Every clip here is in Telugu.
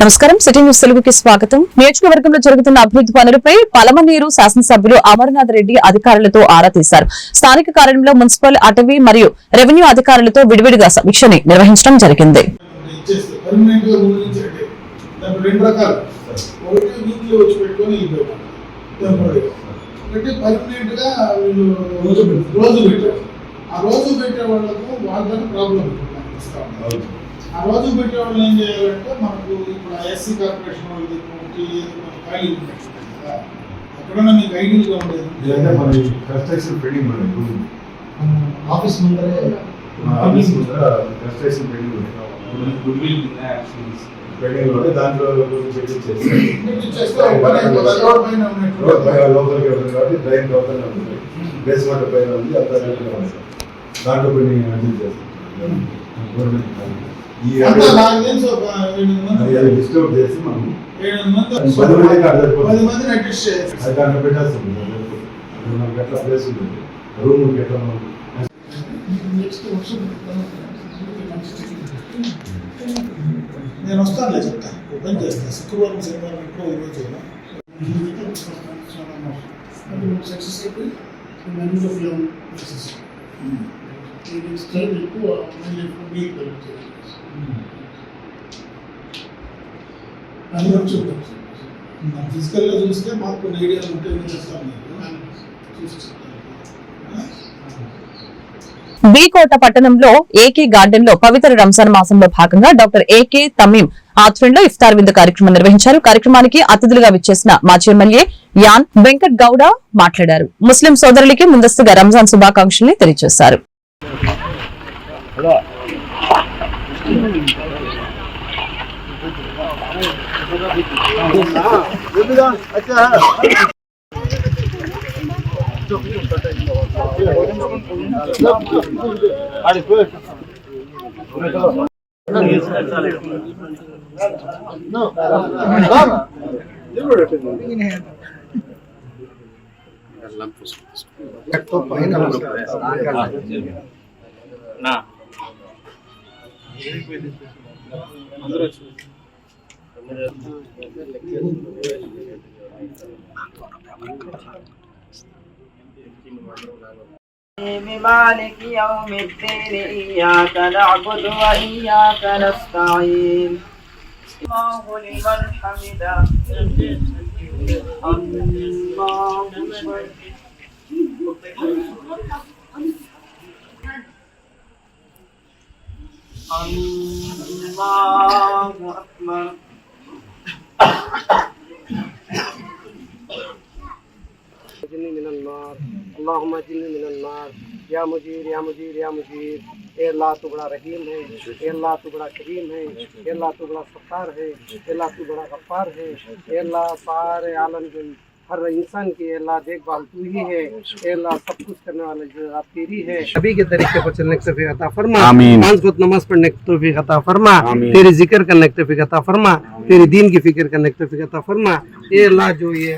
నమస్కారం. సిటీ న్యూస్ తెలుగుకి స్వాగతం. నియోజకవర్గంలో జరుగుతున్న అభివృద్ధి పనులపై పలమనేరు శాసనసభ్యులు అమర్నాథ్ రెడ్డి అధికారులతో ఆరా తీశారు. స్థానిక కార్యాలయంలో మున్సిపల్, అటవీ మరియు రెవెన్యూ అధికారులతో విడివిడిగా సమీక్షని నిర్వహించడం జరిగింది. ఆ రోజు పెట్టే వాళ్ళు ఏం చేయాలంటే మనకు ఇప్పుడు ఎస్సీ కార్పొరేషన్ వాళ్ళది ఖాళీ ఎక్కడన్నా మీకు ఐడియల్గా ఉండేది కన్స్ట్రక్షన్ పెండింగ్ ఆఫీస్ ముందరే కన్స్ట్రక్షన్ పెండింగ్ దాంట్లో లోపలికి వెళ్తుంది కాబట్టి డ్రైన్ లోపలనే ఉంటుంది, బేస్మెంట్ పైన ఉంది, అంతా దాంట్లో కొన్ని అడ్జస్ట్ చేస్తాం. డిస్టర్బ్ చేసి మనం 10 మందికి అడ్జస్ట్ చేయాలి. అది దాంట్లో పెట్టేస్తుంది. మనకి ఎట్లా ప్లేస్ ఉంటుంది, రూమ్ ఎట్లా నేను వస్తానులే, చెప్తాను, ఓపెన్ చేస్తాను. శుక్రవారం శనివారం ఎక్కువ ఈరోజు సక్సెస్ అయిపోయి ఎక్కువ అది కూడా చూద్దాం. ఫిజికల్గా చూస్తే మాకు కొన్ని ఐడియాలు ఉంటే చేస్తాను. బీకోట పట్టణంలో ఏకే గార్డెన్ లో పవిత్ర రంజాన్ మాసంలో భాగంగా డాక్టర్ ఏకే తమీం ఆధ్వర్యంలో ఇఫ్తార్ విందు కార్యక్రమం నిర్వహించారు. కార్యక్రమానికి అతిథులుగా విచ్చేసిన మాజీ ఎమ్మెల్యే యాన్ వెంకట్ గౌడ మాట్లాడారు. ముస్లిం సోదరులకి ముందస్తుగా రంజాన్ శుభాకాంక్షల్ని తెలియజేశారు. مالك يوم الدين إياك نعبد وإياك نستعين الله لمن حمده الله أكبر. من النار اللهم اجرني من النار या मुजीर या मुजीर या मुजीर। ए अल्लाह तू बड़ा रहीम है, ए अल्लाह तू बड़ा करीम है, ए अल्लाह तू बड़ा सत्तार है, ए अल्लाह तू बड़ा गफ्फार है, ए अल्लाह सारे आलम के हर इंसान की अल्लाह देखभाल तू ही है, ए अल्लाह सब कुछ करने वाला जो आप तेरी है। सभी के तरीके पर चलने की तौफीक अता फरमा, पांच वक्त नमाज पढ़ने की तौफीक अता फरमा, तेरे जिक्र करने की तौफीक अता फरमा, तेरे दीन की फिक्र करने की तौफीक अता फरमा। ए अल्लाह जो ये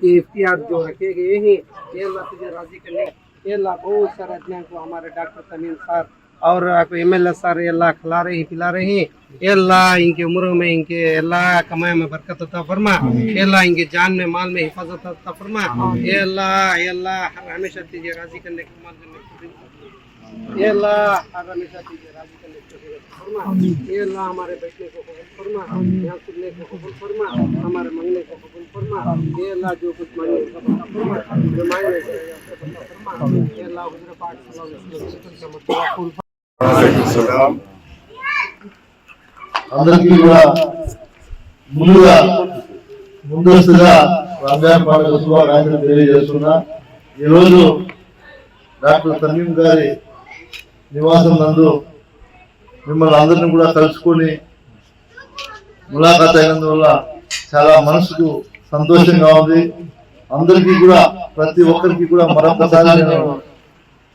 इफ्तियार जो रखे गए हैं, ये अल्लाह तुझे राजी करने, ये अल्लाह बहुत सारे अदनान को हमारे डॉक्टर तमीम सर और MLA सर अल्लाह खिला रहे हैं, पिला रहे हैं। ये अल्लाह इनके उम्रों में, इनके अल्लाह कमाई में बरकत अता फरमा, ये अल्लाह इनके जान में माल में हिफाजत अता फरमा। ये अल्लाह हमेशा तुझे राजी करने का माल करने ये अल्लाह हमेशा तुझे राजी करने का फरमा। ये अल्लाह हमारे बैठने को कबूल फरमा, यहाँ सुनने को कबूल फरमा, हमारे मांगने को कबूल फरमा। ये अल्लाह जो कुछ मांगे उसका बता फरमा, जो मांगे उसका बता फरमा। ये अल्लाह हुजूर पाक सल्लल्लाहु अलैहि वसल्लम का मतलब फूल అందరికీ కూడా ముందస్తుగా రంజాన్ పండుగ శుభాకాంక్షలు తెలియజేస్తున్నా. ఈరోజు డాక్టర్ తమీం గారి నివాసం నందు మిమ్మల్ని అందరినీ కూడా కలుసుకొని ములాఖాత్ అయినందువల్ల చాలా మనసుకు సంతోషంగా ఉంది. అందరికీ కూడా ప్రతి ఒక్కరికి కూడా మరొకసారి నేను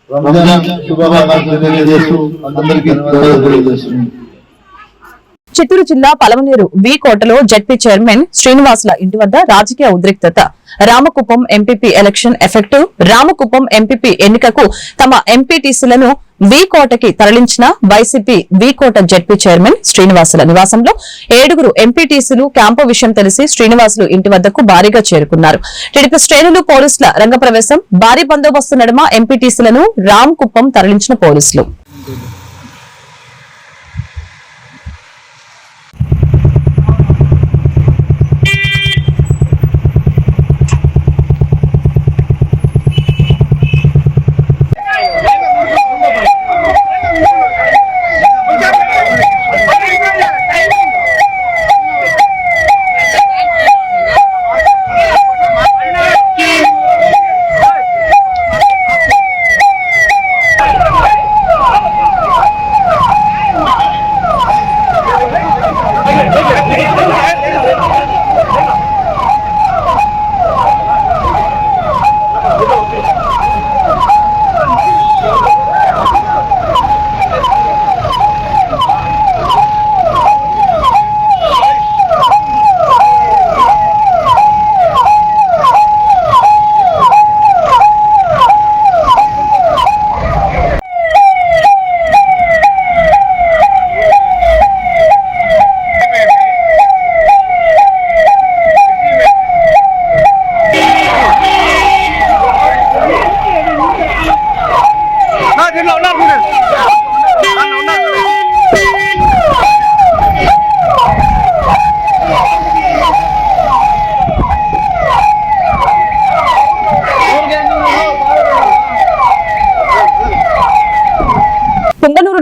రంజాన్ శుభాకాంక్షలు తెలియజేస్తూ అందరికీ తెలియజేస్తున్నాను. చిత్తూరు జిల్లా పలమనేరు వి కోటలో జెడ్పీ చైర్మన్ శ్రీనివాసుల ఇంటి వద్ద రాజకీయ ఉద్రిక్తత. Ramakuppam MPP election effective. Ramakuppam MPP ఎన్నికకు తమ ఎంపీటీసీలను వి కోటకి తరలించిన YCP V Kota ZP chairman శ్రీనివాసుల నివాసంలో 7 ఎంపీటీసీలు క్యాంపు విషయం తెలిసి శ్రీనివాసులు ఇంటి వద్దకు భారీగా చేరుకున్నారు. టీడీపీ శ్రేణులు పోలీసుల రంగప్రవేశం. భారీ బందోబస్తు నడుమ ఎంపీటీసీలను రామకుప్పం తరలించిన పోలీసులు.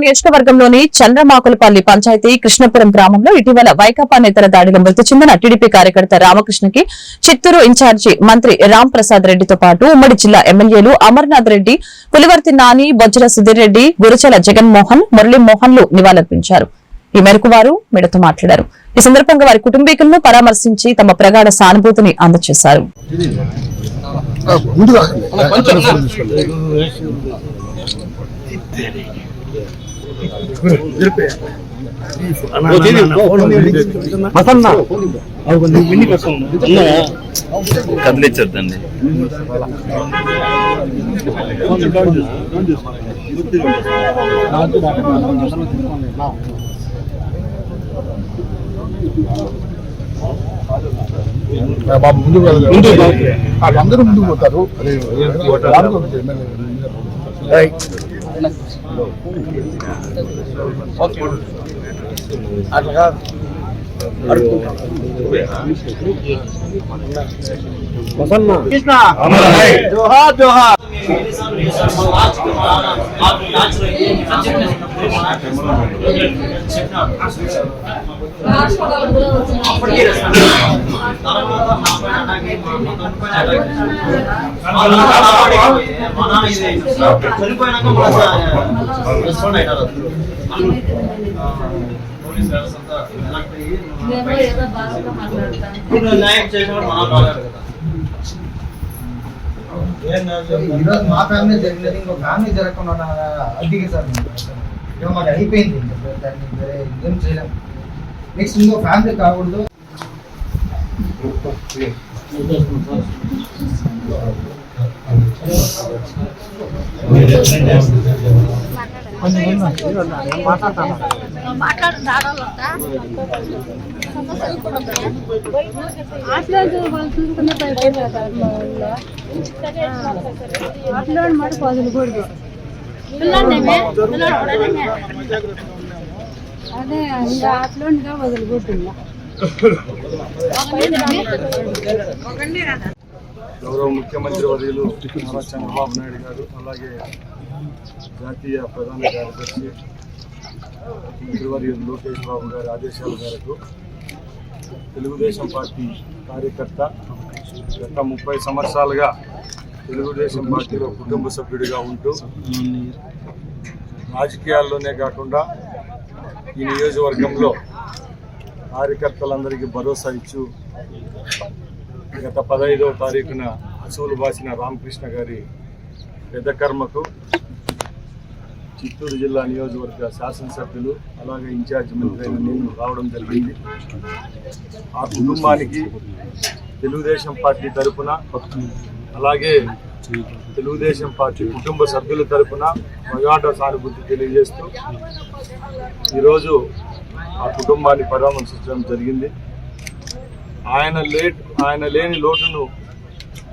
నియోజకవర్గంలోని చంద్రమాకులపల్లి పంచాయతీ కృష్ణపురం గ్రామంలో ఇటీవల వైకాపా నేతల దాడిలో మృతి చెందిన టీడీపీ కార్యకర్త రామకృష్ణకి చిత్తూరు ఇన్ఛార్జి మంత్రి రామ్ ప్రసాద్ రెడ్డితో పాటు ఉమ్మడి జిల్లా ఎమ్మెల్యేలు అమర్నాథ్ రెడ్డి, పులివర్తి నాని, బొజ్జల సుధీర్ రెడ్డి, గురుచల జగన్మోహన్, మురళీమోహన్లు నివాళులర్పించారు. ఈ మేరకు వారు మీడియాతో మాట్లాడారు. ఈ సందర్భంగా వారి కుటుంబీకులను పరామర్శించి తమ ప్రగాఢ సానుభూతిని అందజేశారు. కదిలించొద్దండి. అందరూ ముందుకు పోతారు. అట్లా జోహార్ జోహార్. ఈరోజు మా ఫ్యామిలీ జరిగినది ఇంకో ఫ్యామిలీ జరగకుండా అడ్డిగా సార్ మాకు అయిపోయింది. దాన్ని ఏం చేయలేం. నెక్స్ట్ ఇంకో ఫ్యామిలీ కాకూడదు. అదే అట్లా వదిలిపోతుందా. గౌరవ ముఖ్యమంత్రి వర్యులు నారా చంద్రబాబు నాయుడు గారు, అలాగే జాతీయ ప్రధాన కార్యదర్శి మంత్రివర్యులు లోకేష్ బాబు గారి ఆదేశాల మేరకు తెలుగుదేశం పార్టీ కార్యకర్త గత 30 సంవత్సరాలుగా తెలుగుదేశం పార్టీలో కుటుంబ సభ్యుడిగా ఉంటూ రాజకీయాల్లోనే కాకుండా ఈ నియోజకవర్గంలో కార్యకర్తలందరికీ భరోసా ఇచ్చు గత 15వ తారీఖున అసూలు బాసిన రామకృష్ణ గారి పెద్ద కర్మకు చిత్తూరు జిల్లా నియోజకవర్గ శాసనసభ్యులు అలాగే ఇన్ఛార్జ్ మంత్రి అయిన నేను రావడం జరిగింది. ఆ కుటుంబానికి తెలుగుదేశం పార్టీ తరఫున అలాగే తెలుగుదేశం పార్టీ కుటుంబ సభ్యుల తరఫున ప్రగాఢ సానుభూతి తెలియజేస్తూ ఈరోజు ఆ కుటుంబాన్ని పరామర్శించడం జరిగింది. ఆయన లేని లోటును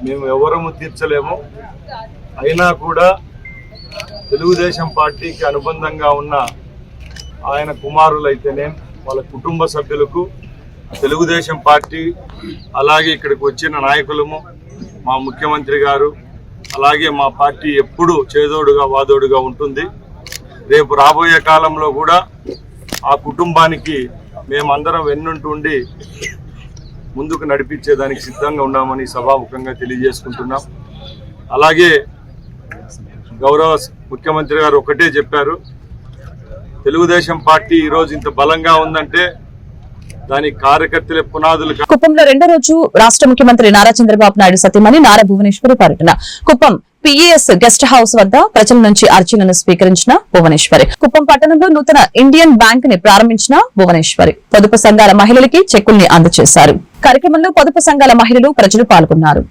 మేము ఎవరము తీర్చలేము. అయినా కూడా తెలుగుదేశం పార్టీకి అనుబంధంగా ఉన్న ఆయన కుమారులైతేనే వాళ్ళ కుటుంబ సభ్యులకు తెలుగుదేశం పార్టీ అలాగే ఇక్కడికి వచ్చిన నాయకులము మా ముఖ్యమంత్రి గారు అలాగే మా పార్టీ ఎప్పుడూ చేదోడుగా వాదోడుగా ఉంటుంది. రేపు రాబోయే కాలంలో కూడా ఆ కుటుంబానికి మేమందరం వెన్నుంటుండి ముందుకు నడిపించేదానికి సిద్ధంగా ఉన్నామని సభాముఖంగా తెలియజేసుకుంటున్నాం. అలాగే గౌరవ ముఖ్యమంత్రి గారు ఒకటే చెప్పారు, తెలుగుదేశం పార్టీ ఈరోజు ఇంత బలంగా ఉందంటే దానికి కార్యకర్తలే పునాదులు. కుప్పంలో రెండో రోజు రాష్ట్ర ముఖ్యమంత్రి నారా చంద్రబాబు నాయుడు సతీమణి నారా భువనేశ్వరి పర్యటన. కుప్పం పిఎస్ గెస్ట్ హౌస్ వద్ద ప్రజల నుంచి అర్జీలను స్వీకరించిన భువనేశ్వరి. కుప్పం పట్టణంలో నూతన ఇండియన్ బ్యాంక్ ని ప్రారంభించిన భువనేశ్వరి పొదుపు సంఘాల మహిళలకి చెక్కుల్ని అందజేశారు. కార్యక్రమంలో పొదుపు సంఘాల మహిళలు ప్రజలు పాల్గొన్నారు.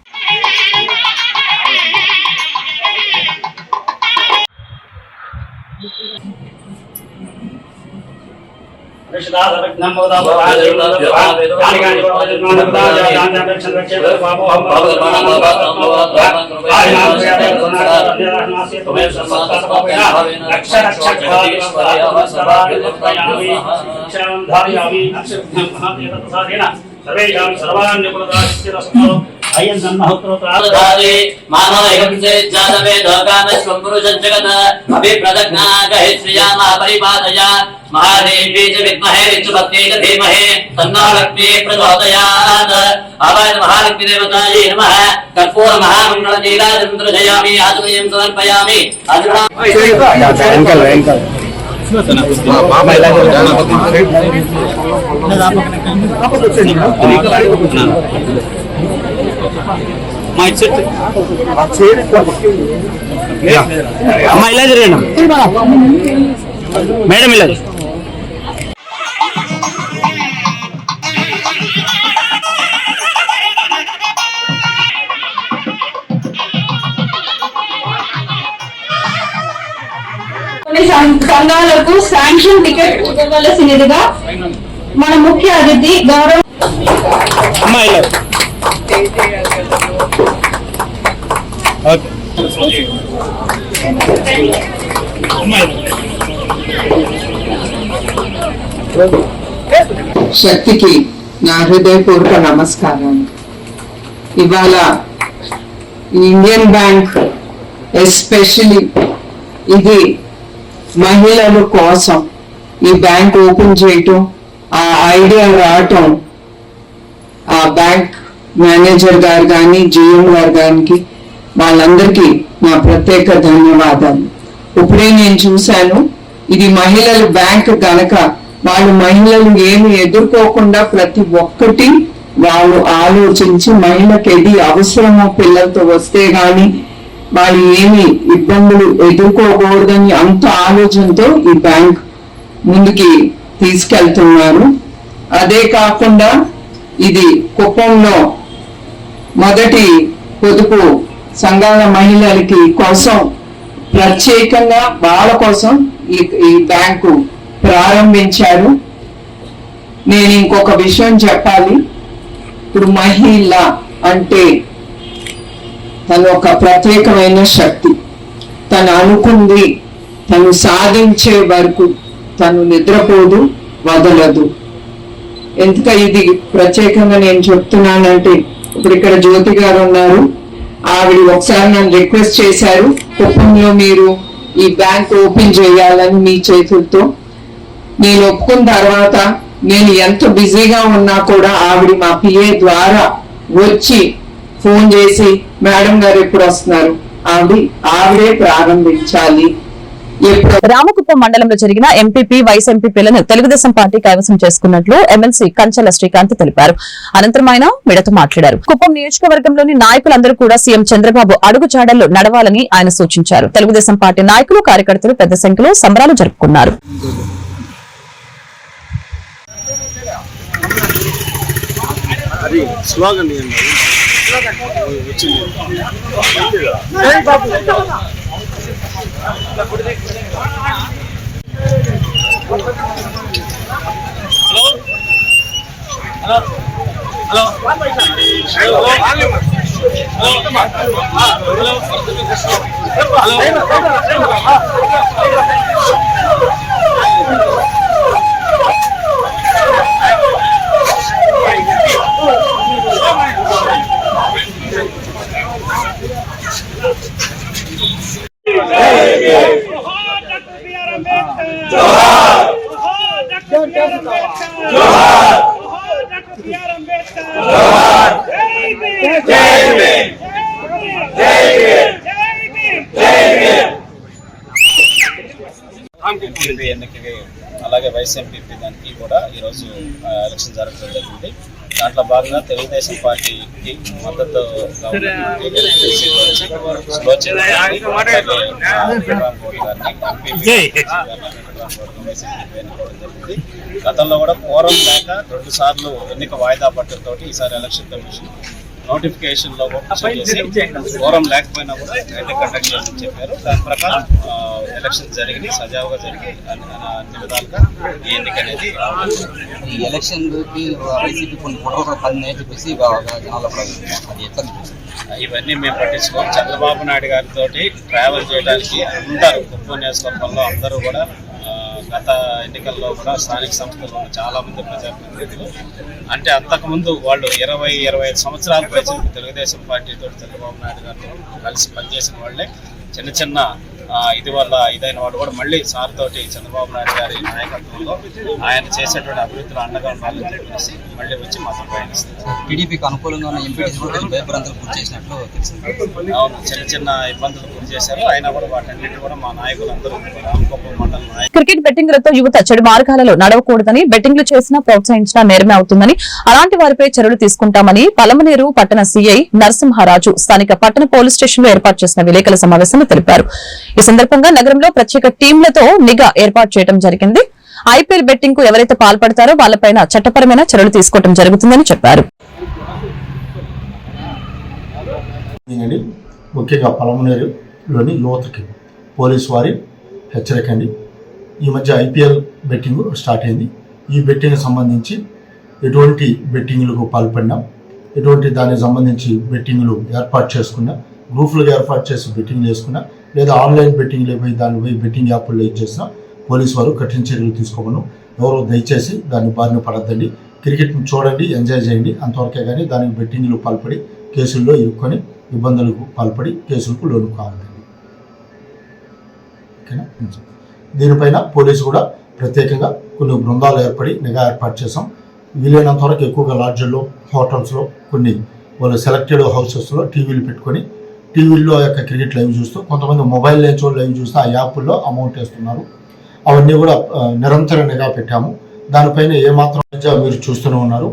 महादेवी च विद्महे विष्णुपत्नी च धीमहि तन्नो लक्ष्मी प्रचोदयात्। आवाहयामि महालक्ष्मी देवतायै नमः। कर्पूर महामंगल नीराजनं दर्शयामि आचमनीयं समर्पयामि। మేడం ఇలా సంఘాలకు శాంక్షన్ టికెట్ ఇవ్వవలసినదిగా మన ముఖ్య అతిథి గౌరవ శక్తికి నా హృదయపూర్వక నమస్కారాలు. ఇవాళ ఇండియన్ బ్యాంక్ ఎస్పెషలీ ఇది మహిళల కోసం ఈ బ్యాంక్ ఓపెన్ చేయటం, ఆ ఐడియా రావటం, ఆ బ్యాంక్ మేనేజర్ గారు కానీ జిఎం గారు గారికి వాళ్ళందరికీ నా ప్రత్యేక ధన్యవాదాలు. ఇప్పుడే నేను చూశాను, ఇది మహిళల బ్యాంక్ కనుక వాళ్ళు మహిళలు ఏమి ఎదుర్కోకుండా ప్రతి ఒక్కటి వాళ్ళు ఆలోచించి మహిళకి ఏది అవసరమో పిల్లలతో వస్తే గాని వాళ్ళు ఏమి ఇబ్బందులు ఎదుర్కోకూడదని అంత ఆలోచనతో ఈ బ్యాంక్ ముందుకి తీసుకెళ్తున్నారు. అదే కాకుండా ఇది కుప్పంలో మొదటి పొదుపు సంఘాల మహిళలకి కోసం ప్రత్యేకంగా వాళ్ళ కోసం ఈ బ్యాంకు ప్రారంభించారు. నేను ఇంకొక విషయం చెప్పాలి. ఇప్పుడు మహిళ అంటే తను ఒక ప్రత్యేకమైన శక్తి. తను అనుకుంది తను సాధించే వరకు తను నిద్రపోదు, వదలదు. ఎందుక ఇది ప్రత్యేకంగా నేను చెప్తున్నానంటే, ఇప్పుడు ఇక్కడ జ్యోతి గారు ఉన్నారు, ఆవిడ ఒకసారి నన్ను రిక్వెస్ట్ చేశారు, కుప్పంలో మీరు ఈ బ్యాంక్ ఓపెన్ చేయాలని మీ చేతులతో. నేను ఒప్పుకున్న తర్వాత నేను ఎంత బిజీగా ఉన్నా కూడా ఆవిడ మా పిఏ ద్వారా వచ్చి ఫోన్ చేసి మేడం గారు ఎప్పుడు వస్తున్నారు, ఆవిడే ప్రారంభించాలి రామకుప్పం మండలంలో జరిగిన ఎంపీపీ వైస్ ఎంపీపీలను తెలుగుదేశం పార్టీ కైవసం చేసుకున్నట్లు ఎమ్మెల్సీ కంచెల శ్రీకాంత్ తెలిపారు. అనంతరం ఆయన మీడియాతో మాట్లాడారు. కుప్పం నియోజకవర్గంలోని నాయకులందరూ కూడా సీఎం చంద్రబాబు అడుగుజాడల్లో నడవాలని ఆయన సూచించారు. తెలుగుదేశం పార్టీ నాయకులు కార్యకర్తలు పెద్ద సంఖ్యలో సంబరాలు జరుపుకున్నారు. ఎన్నికకి అలాగే వైస్ ఎంపీపీ దానికి కూడా ఈరోజు ఎలక్షన్ జరగడం జరిగింది. దాంట్లో భాగంగా తెలుగుదేశం పార్టీకి మద్దతు గతంలో కూడా కోరం లేక 2 సార్లు ఎన్నిక వాయిదా పట్టడంతో ఈసారి ఎలక్షన్ కమిషన్ నోటిఫికేషన్ లో కోరం లేకపోయినా కూడా కండక్ట్ చేయమని చెప్పారు. దాని ప్రకారం ఎలక్షన్ జరిగి సజావుగా జరిగి అన్ని విధాలుగా ఈ ఎన్నిక అనేది ఈ ఎలక్షన్ వైసీపీ కొన్ని ఫోటోలు పని చెప్పేసి ఇవన్నీ మేము పట్టించుకోవాలి. చంద్రబాబు నాయుడు గారితో ట్రావెల్ చేయడానికి అందరూ కుప్పం నియోజకవర్గంలో అందరూ కూడా గత ఎన్నికల్లో కూడా స్థానిక సంస్థల్లో చాలా మంది ప్రజాప్రతినిధులు అంటే అంతకుముందు వాళ్ళు 20-25 సంవత్సరాల పైన తెలుగుదేశం పార్టీతో చంద్రబాబు నాయుడు గారితో కలిసి పనిచేసిన వాళ్ళే చిన్న ఇది వల్ల ఇదైన వాడు కూడా మళ్ళీ సార్ తోటి చంద్రబాబు నాయుడు గారి నాయకత్వంలో ఆయన చేసేటువంటి అభివృద్ధిలో అండగా ఉండాలని చెప్పేసి మళ్ళీ వచ్చి మాత్రం ప్రయాణిస్తారు. టీడీపీకి అనుకూలంగా ఉన్న ఎంపీటీసీ భయభ్రాంతులు గురి చేసినట్లు తెలిసింది. అవును, చిన్న ఇబ్బందులు గురి చేశారు. అయినా కూడా వాటన్నిటి కూడా మా నాయకులందరూ రామకుప్పం మండలం నాయకులు. క్రికెట్ బెట్టింగ్లతో యువత చెడు మార్గాలలో నడవకూడదని, బెట్టింగ్లు చేసినా ప్రోత్సహించినా నేరమే అవుతుందని, అలాంటి వారిపై చర్యలు తీసుకుంటామని పలమనేరు పట్టణ సీఐ నరసింహారాజు స్థానిక పట్టణ పోలీస్ స్టేషన్ లో ఏర్పాటు చేసిన విలేకరుల సమావేశంలో తెలిపారు. ఈ సందర్భంగా నగరంలో ప్రత్యేక టీంలతో నిఘా ఏర్పాటు చేయడం జరిగింది. ఐపీఎల్ బెట్టింగ్ కు ఎవరైతే పాల్పడతారో వాళ్లపైన చట్టపరమైన చర్యలు తీసుకోవడం జరుగుతుందని చెప్పారు. ముఖ్యంగా పలమనేరులోని యువతకి పోలీసు వారి హెచ్చరిక అండి. ఈ మధ్య ఐపీఎల్ బెట్టింగ్ స్టార్ట్ అయింది. ఈ బెట్టింగ్ సంబంధించి ఎటువంటి బెట్టింగ్లకు పాల్పడినా, ఎటువంటి దానికి సంబంధించి బెట్టింగ్లు ఏర్పాటు చేసుకున్నా, గ్రూపులుగా ఏర్పాటు చేసి బెట్టింగ్లు వేసుకున్నా, లేదా ఆన్లైన్ బెట్టింగ్లు పోయి దాన్ని పోయి బెట్టింగ్ యాప్ల్లో ఇచ్చేసినా పోలీసు వారు కఠిన చర్యలు తీసుకోమను. ఎవరో దయచేసి దాన్ని బారిన పడద్దండి. క్రికెట్ని చూడండి, ఎంజాయ్ చేయండి, అంతవరకే కానీ దానికి బెట్టింగ్లు పాల్పడి కేసుల్లో ఇరుక్కొని ఇబ్బందులకు పాల్పడి కేసులకు లోను కావద్దండి. ఓకేనా? దీనిపైన పోలీసు కూడా ప్రత్యేకంగా కొన్ని బృందాలు ఏర్పడి నిఘా ఏర్పాటు చేసాం. వీలైనంత వరకు ఎక్కువగా లాడ్జ్ల్లో, హోటల్స్లో, కొన్ని వాళ్ళు సెలెక్టెడ్ హౌసెస్లో టీవీలు పెట్టుకొని టీవీల్లో యొక్క క్రికెట్ లైవ్ చూస్తూ, కొంతమంది మొబైల్ లేచో లైవ్ చూస్తూ ఆ యాప్ల్లో అమౌంట్ వేస్తున్నారు. అవన్నీ కూడా నిరంతర నిఘా పెట్టాము. దానిపైన ఏమాత్రం మీరు చూస్తూనే ఉన్నారు.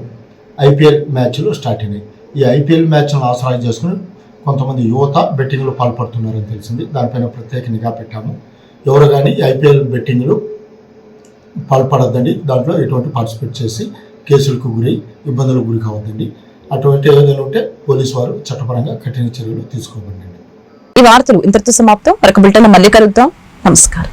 ఐపీఎల్ మ్యాచ్లు స్టార్ట్ అయినాయి. ఈ ఐపీఎల్ మ్యాచ్లను ఆసరా చేసుకుని కొంతమంది యువత బెట్టింగ్లు పాల్పడుతున్నారని తెలిసింది. దానిపైన ప్రత్యేక నిఘా పెట్టాము. ఎవరు కానీ ఐపీఎల్ బెట్టింగ్లు పాల్పడద్దండి. దాంట్లో ఎటువంటి పార్టిసిపేట్ చేసి కేసులకు గురై ఇబ్బందులకు గురి కావద్దండి. అటువంటి ఏదైనా ఉంటే పోలీసు వారు చట్టపరంగా కఠిన చర్యలు తీసుకోబడండి. ఈ వార్తలు ఇంతటితో సమాప్తం. మరొక బులెటిన్ మళ్ళీ కలుద్దాం. నమస్కారం.